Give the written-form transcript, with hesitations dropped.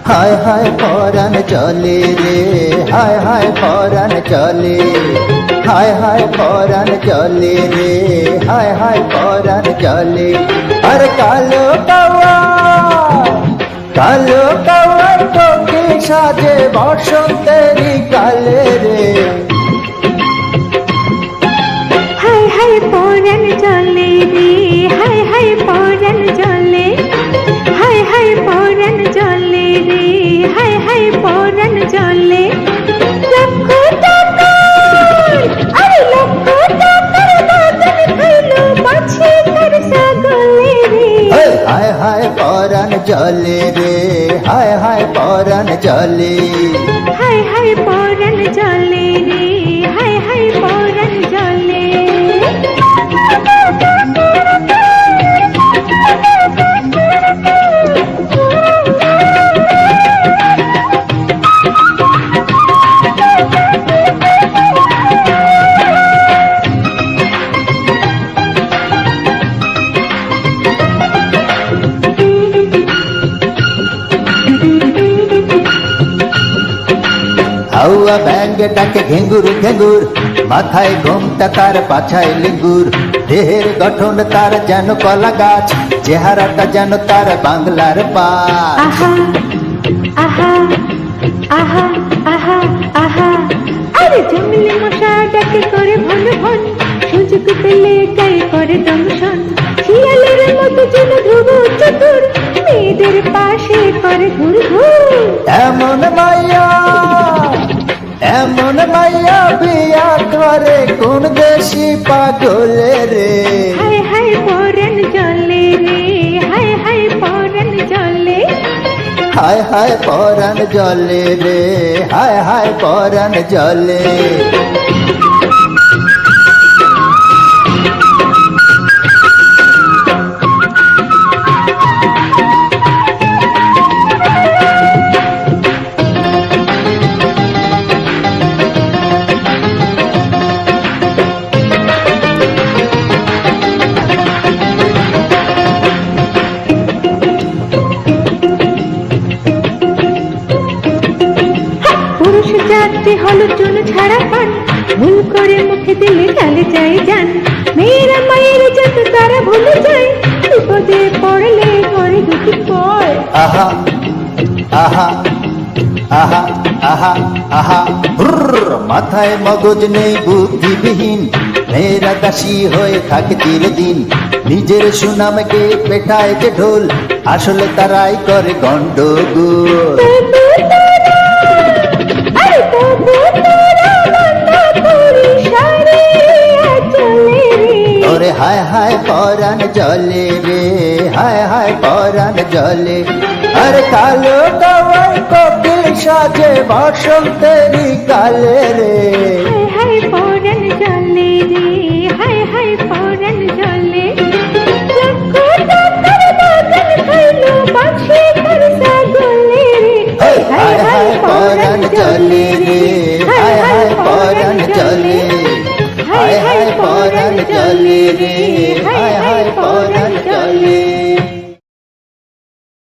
হায় হায় পরাণ চলে রে, হায় হায় পরাণ চলে, হায় হায় পরাণ চলে রে, হায় হায় পরাণ চলে। আর কালো কাওয়া, কালো কাওয়ার কোকিল সাজে বসন্তেরই কালে রে। হায় হায় পরাণ চলে রে, হায় হায় পরাণ চলে, হায় হায় পরাণ চলে রে, হায় হায় পরাণ চলে। লক্ষ টাকার, আরে লক্ষ টাকার বাগান খাইলো বাছে তার ছাগলে রে। হায় হায় পরাণ চলে রে, হায় হায় পরাণ চলে, হায় হায় পরাণ চলে রে, হায় হায় পরাণ চলে। হাওয়া ব্যাঙ্গে ডাকে ঘেঙ্গুর ঘেঙ্গুর, মাথায় ঘোমটা তার পাছায় লিঙ্গুর, দেহের গঠন তার যেন কলা গাছ, চেহারাটা যেন তার বাংলার পাঁচ। আহা আহা আহা আহা আহা, আরে জঙ্গলি মশা ডাকে করে ভন ভন, সুযোগ পেলে গায়ে করে দংশন, শিয়ালের মতো যেন ধ্রুব চতুর, মেয়েদের পাশে করে ঘুর ঘুর। এমন মাইয়া, এমন মাইয়া বিয়া করে কোন দেশি পাগলে রে। হায় হায় পরাণ চলে রে, হায় হায় পরাণ চলে, হায় হায় পরাণ জলে রে, হায় হায় পরাণ জলে। পুরুষ যাত্রী হলো চুন ছাড়া পান, ভুল করে মুখে দিলে গালে চাই যান, মেয়েরা মায়ের যত তারা ভুলে যায়, বিপদে পড়লে ঘরে দুটি পয়। আহা আহা আহা আহা আহা, হুরর, মাথায় মগজ নেই বুদ্ধিবিহীন, মেয়েরা দাসী হয়ে থাকে চিরদিন, নিজের সুনামকে পেটায় যে ঢোল, আসলে তারাই করে গন্ডগোল। আরে তবু তোরা বান্দা করি সারে চলে রে। ওরে হায় হায় পরাণ জলে রে, হায় হায় পরাণ জলে। আরে কালো কাওয়ার কোকিল সাজে বসন্তেরই কালে রে। হায় হায় পরাণ চলে রে, হায় হায় পরাণ চলে। লক্ষ টাকার বাগান খাইলো বাছে তার ছাগলে রে। হায় হায় পরাণ জলে রে, হায় হায় পরাণ জলে, হায় হায় পরাণ জলে রে।